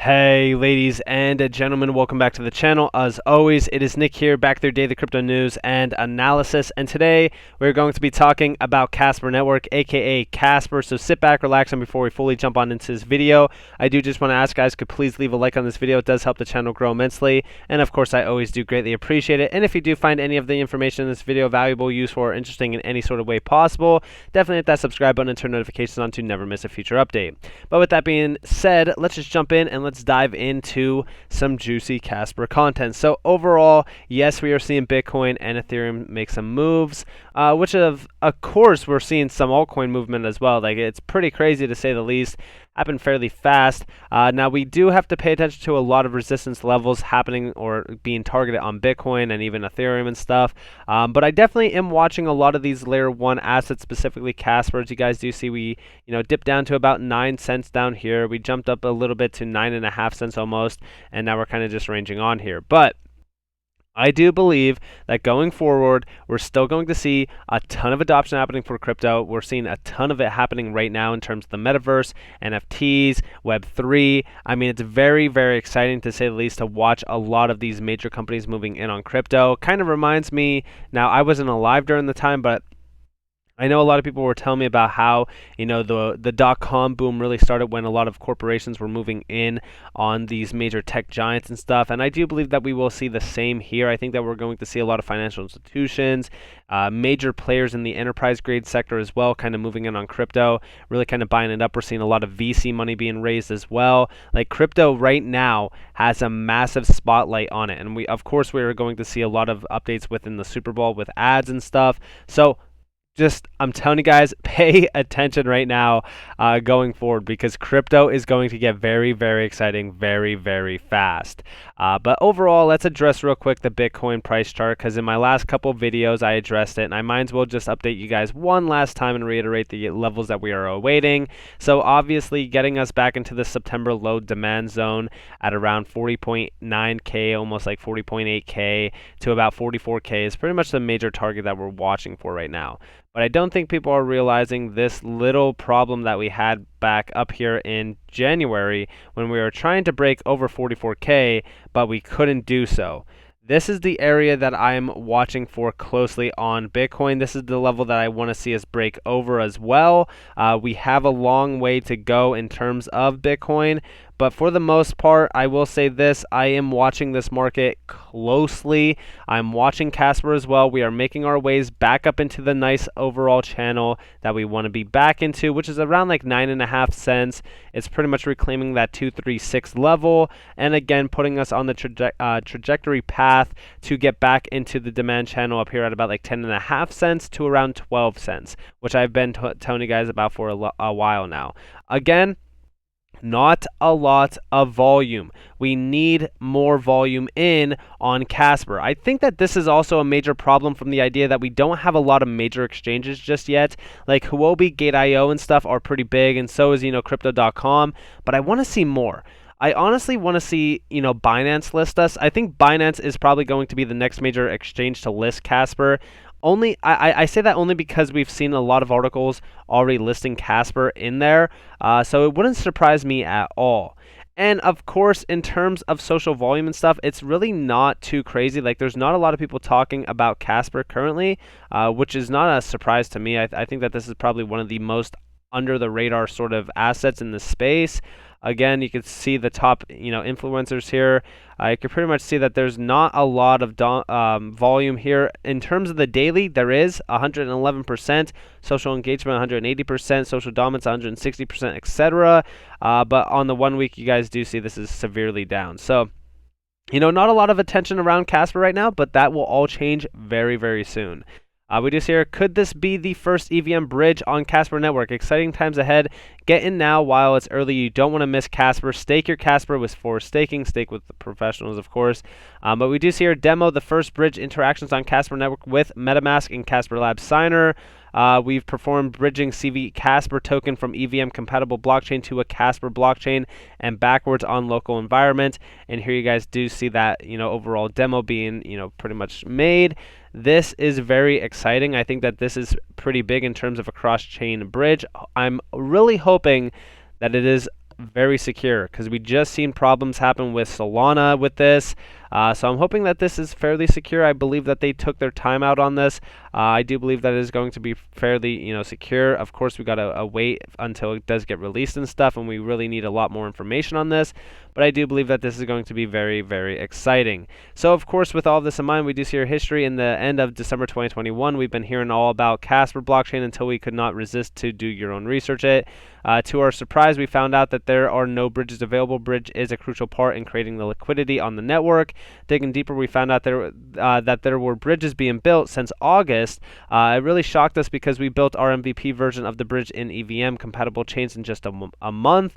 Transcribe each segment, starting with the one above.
Hey ladies and gentlemen, welcome back to the channel. As always, it is Nick here, back with your daily crypto news and analysis, and today we're going to be talking about Casper Network, aka Casper. So sit back, relax, and before we fully jump on into this video, I do just want to ask guys, could please leave a like on this video. It does help the channel grow immensely, and of course I always do greatly appreciate it. And if you do find any of the information in this video valuable, useful, or interesting in any sort of way possible, definitely hit that subscribe button and turn notifications on to never miss a future update. But with that being said, let's just jump in and let's dive into some juicy Casper content. So overall, yes, we are seeing Bitcoin and Ethereum make some moves, which of course we're seeing some altcoin movement as well. Like, it's pretty crazy to say the least. Happened fairly fast. Now we do have to pay attention to a lot of resistance levels happening or being targeted on Bitcoin and even Ethereum and stuff. But I definitely am watching a lot of these layer 1 assets, specifically Casper. As you guys do see, we dipped down to about 9 cents down here. We jumped up a little bit to 9.5 cents almost, and now we're kind of just ranging on here. But I do believe that going forward, we're still going to see a ton of adoption happening for crypto. We're seeing a ton of it happening right now in terms of the metaverse, NFTs, Web3. I mean, it's very, very exciting to say the least to watch a lot of these major companies moving in on crypto. Kind of reminds me, now I wasn't alive during the time, but I know a lot of people were telling me about how, the dot-com boom really started when a lot of corporations were moving in on these major tech giants and stuff. And I do believe that we will see the same here. I think that we're going to see a lot of financial institutions, major players in the enterprise grade sector as well, kind of moving in on crypto, really kind of buying it up. We're seeing a lot of VC money being raised as well. Like, crypto right now has a massive spotlight on it. And of course, we are going to see a lot of updates within the Super Bowl with ads and stuff. So I'm telling you guys, pay attention right now going forward, because crypto is going to get very, very exciting very, very fast. But overall, let's address real quick the Bitcoin price chart, because in my last couple videos I addressed it, and I might as well just update you guys one last time and reiterate the levels that we are awaiting. So obviously getting us back into the September low demand zone at around 40.9k, almost like 40.8k to about 44k is pretty much the major target that we're watching for right now. But I don't think people are realizing this little problem that we had back up here in January when we were trying to break over 44k, but we couldn't do so. This is the area that I'm watching for closely on Bitcoin. This is the level that I want to see us break over as well. We have a long way to go in terms of Bitcoin, but for the most part, I will say this, I am watching this market closely. I'm watching Casper as well. We are making our ways back up into the nice overall channel that we want to be back into, which is around like 9.5 cents. It's pretty much reclaiming that 236 level, and again, putting us on the trajectory path to get back into the demand channel up here at about like 10.5 cents to around 12 cents, which I've been telling you guys about for a while now. Again, not a lot of volume. We need more volume in on Casper. I think that this is also a major problem from the idea that we don't have a lot of major exchanges just yet. Like Huobi, Gate.io and stuff are pretty big, and so is, Crypto.com, but I want to see more. I honestly want to see, Binance list us. I think Binance is probably going to be the next major exchange to list Casper. I say that only because we've seen a lot of articles already listing Casper in there, so it wouldn't surprise me at all. And of course, in terms of social volume and stuff, it's really not too crazy. Like, there's not a lot of people talking about Casper currently, which is not a surprise to me. I think that this is probably one of the most under the radar sort of assets in the space. Again, you can see the top, influencers here. You can pretty much see that there's not a lot of volume here. In terms of the daily, there is 111%, social engagement 180%, social dominance 160%, etc. But on the 1 week, you guys do see this is severely down. So, not a lot of attention around Casper right now, but that will all change very, very soon. We do see here, could this be the first EVM bridge on Casper Network? Exciting times ahead. Get in now while it's early. You don't want to miss Casper. Stake your Casper with forced staking. Stake with the professionals, of course. But we do see here, demo the first bridge interactions on Casper Network with MetaMask and Casper Lab Signer. We've performed bridging CV Casper token from EVM compatible blockchain to a Casper blockchain and backwards on local environment. And here you guys do see that, overall demo being, pretty much made. This is very exciting. I think that this is pretty big in terms of a cross-chain bridge. I'm really hoping that it is very secure, because we just seen problems happen with Solana with this. So I'm hoping that this is fairly secure. I believe that they took their time out on this. I do believe that it is going to be fairly, secure. Of course, we got to wait until it does get released and stuff, and we really need a lot more information on this. But I do believe that this is going to be very, very exciting. So, of course, with all of this in mind, we do see our history. In the end of December 2021, we've been hearing all about Casper blockchain until we could not resist to do your own research it. To our surprise, we found out that there are no bridges available. Bridge is a crucial part in creating the liquidity on the network. Digging deeper, we found out that there were bridges being built since August. It really shocked us because we built our MVP version of the bridge in EVM compatible chains in just a month.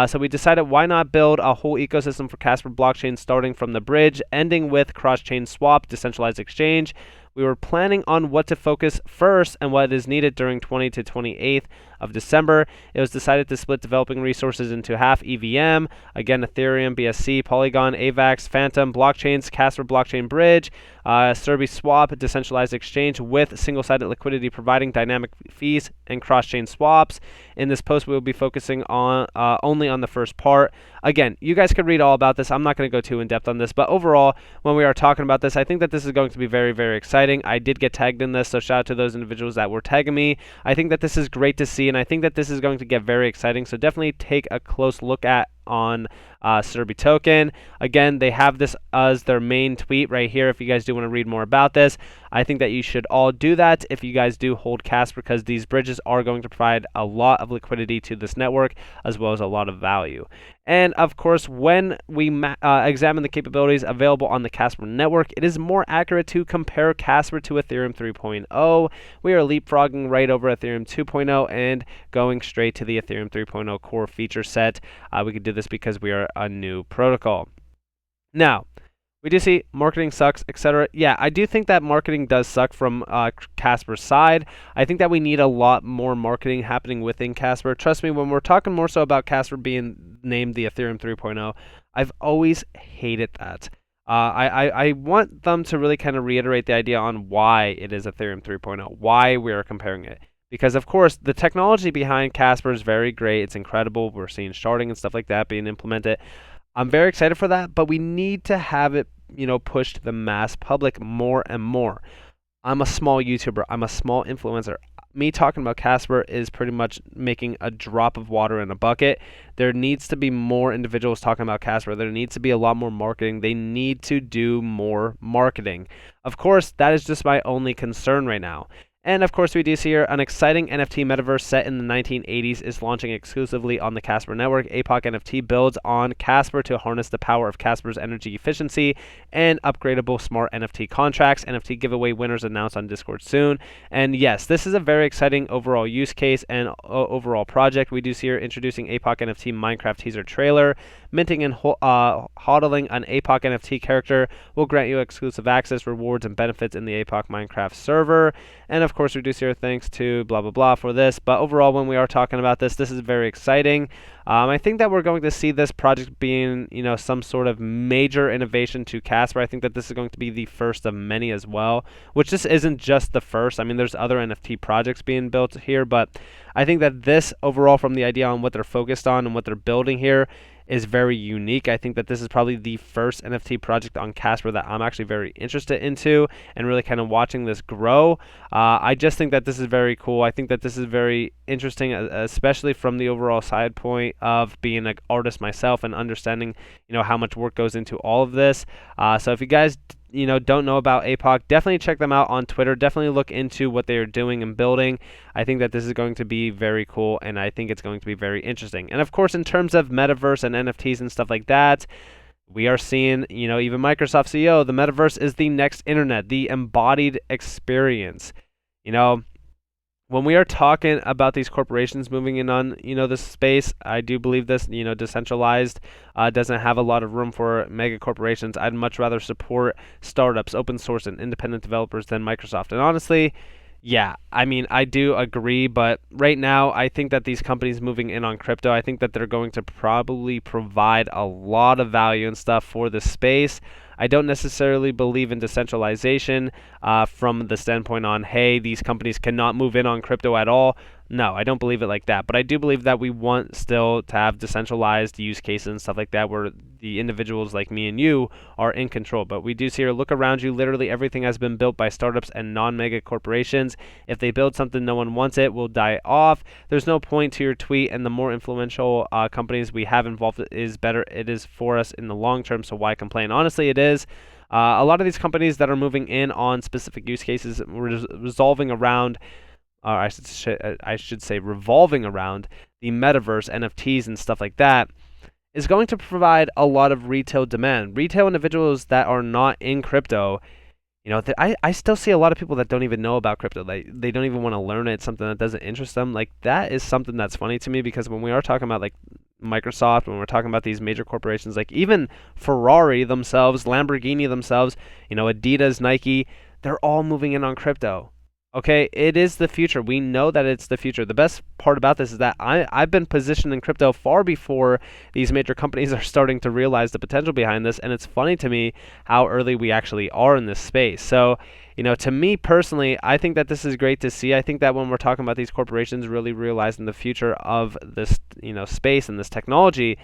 So we decided, why not build a whole ecosystem for Casper blockchain, starting from the bridge, ending with cross-chain swap, decentralized exchange. We were planning on what to focus first and what is needed during 20 to 28th of December. It was decided to split developing resources into half EVM, again Ethereum, BSC, Polygon, AVAX, Phantom, blockchains, Casper blockchain bridge, Serbi swap, decentralized exchange with single-sided liquidity providing dynamic fees and cross-chain swaps. In this post, we will be focusing on only on the first part. Again, you guys could read all about this. I'm not going to go too in depth on this, but overall, when we are talking about this, I think that this is going to be very, very exciting. I did get tagged in this, so shout out to those individuals that were tagging me. I think that this is great to see, and I think that this is going to get very exciting. So definitely take a close look at on Serbi token. Again, they have this as their main tweet right here if you guys do want to read more about this. I think that you should all do that if you guys do hold Casper, because these bridges are going to provide a lot of liquidity to this network as well as a lot of value. And of course, when we examine the capabilities available on the Casper network, it is more accurate to compare Casper to Ethereum 3.0. We are leapfrogging right over Ethereum 2.0 and going straight to the Ethereum 3.0 core feature set. We could do this because we are a new protocol. Now, we do see marketing sucks, etc. Yeah, I do think that marketing does suck from Casper's side. I think that we need a lot more marketing happening within Casper. Trust me, when we're talking more so about Casper being named the Ethereum 3.0, I've always hated that. I want them to really kind of reiterate the idea on why it is Ethereum 3.0, why we are comparing it. Because, of course, the technology behind Casper is very great. It's incredible. We're seeing sharding and stuff like that being implemented. I'm very excited for that, but we need to have it, pushed to the mass public more and more. I'm a small YouTuber. I'm a small influencer. Me talking about Casper is pretty much making a drop of water in a bucket. There needs to be more individuals talking about Casper. There needs to be a lot more marketing. They need to do more marketing. Of course, that is just my only concern right now. And of course, we do see here an exciting NFT metaverse set in the 1980s is launching exclusively on the Casper network. APOC NFT builds on Casper to harness the power of Casper's energy efficiency and upgradable smart NFT contracts. NFT giveaway winners announced on Discord soon. And yes, this is a very exciting overall use case and overall project. We do see here introducing APOC NFT Minecraft teaser trailer. Minting and HODLing an APOC NFT character will grant you exclusive access, rewards, and benefits in the APOC Minecraft server. And of course, we do see here thanks to blah, blah, blah for this. But overall, when we are talking about this, this is very exciting. I think that we're going to see this project being, some sort of major innovation to Casper. I think that this is going to be the first of many as well, which this isn't just the first. I mean, there's other NFT projects being built here, but I think that this overall, from the idea on what they're focused on and what they're building here, is very unique. I think that this is probably the first NFT project on Casper that I'm actually very interested into and really kind of watching this grow. I just think that this is very cool. I think that this is very interesting, especially from the overall side point of being an artist myself and understanding, how much work goes into all of this. So if you guys don't know about APOC, definitely check them out on Twitter. Definitely look into what they are doing and building. I think that this is going to be very cool, and I think it's going to be very interesting. And of course, in terms of metaverse and NFTs and stuff like that, we are seeing, even Microsoft CEO, the metaverse is the next internet, the embodied experience. When we are talking about these corporations moving in on, this space, I do believe this, decentralized doesn't have a lot of room for mega corporations. I'd much rather support startups, open source, and independent developers than Microsoft. And honestly, yeah, I mean, I do agree, but right now, I think that these companies moving in on crypto, I think that they're going to probably provide a lot of value and stuff for the space. I don't necessarily believe in decentralization from the standpoint on, hey, these companies cannot move in on crypto at all. No, I don't believe it like that. But I do believe that we want still to have decentralized use cases and stuff like that where the individuals like me and you are in control. But we do see here, look around you, literally everything has been built by startups and non-mega corporations. If they build something no one wants, it will die off. There's no point to your tweet, and the more influential companies we have involved is better it is for us in the long term, so why complain? Honestly, it is. A lot of these companies that are moving in on specific use cases resolving around, I should say revolving around the metaverse, NFTs, and stuff like that, is going to provide a lot of retail demand. Retail individuals that are not in crypto, I still see a lot of people that don't even know about crypto. They don't even want to learn it. It's something that doesn't interest them. Like, that is something that's funny to me, because when we are talking about like Microsoft, when we're talking about these major corporations, like even Ferrari themselves, Lamborghini themselves, Adidas, Nike, they're all moving in on crypto. Okay, it is the future. We know that it's the future. The best part about this is that I've been positioned in crypto far before these major companies are starting to realize the potential behind this, and it's funny to me how early we actually are in this space. So, to me personally, I think that this is great to see. I think that when we're talking about these corporations really realizing the future of this, space and this technology,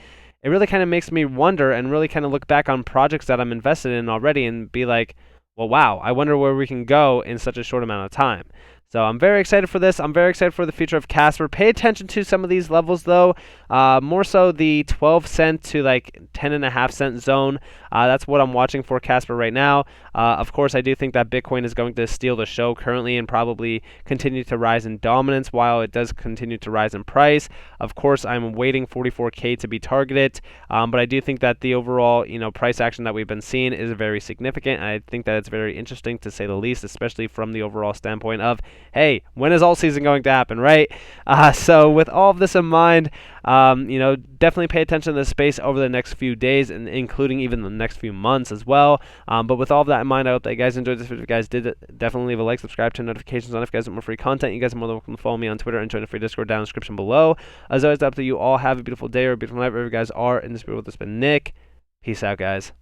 it really kind of makes me wonder and really kind of look back on projects that I'm invested in already and be like, well, wow, I wonder where we can go in such a short amount of time. So I'm very excited for this. I'm very excited for the future of Casper. Pay attention to some of these levels, though. More so the 12 cent to like 10.5 cent zone. That's what I'm watching for Casper right now. Of course, I do think that Bitcoin is going to steal the show currently and probably continue to rise in dominance while it does continue to rise in price. Of course, I'm waiting 44K to be targeted, but I do think that the overall, price action that we've been seeing is very significant. And I think that it's very interesting to say the least, especially from the overall standpoint of, hey, when is alt season going to happen, right? So with all of this in mind, definitely pay attention to this space over the next few days, and including even the next few months as well. But with all of that in mind, I hope that you guys enjoyed this video. If you guys did, definitely leave a like, subscribe, turn notifications on if you guys want more free content. You guys are more than welcome to follow me on Twitter and join the free Discord down in the description below. As always, up to you all. Have a beautiful day or a beautiful night wherever you guys are in this video. This has been Nick. Peace out, guys.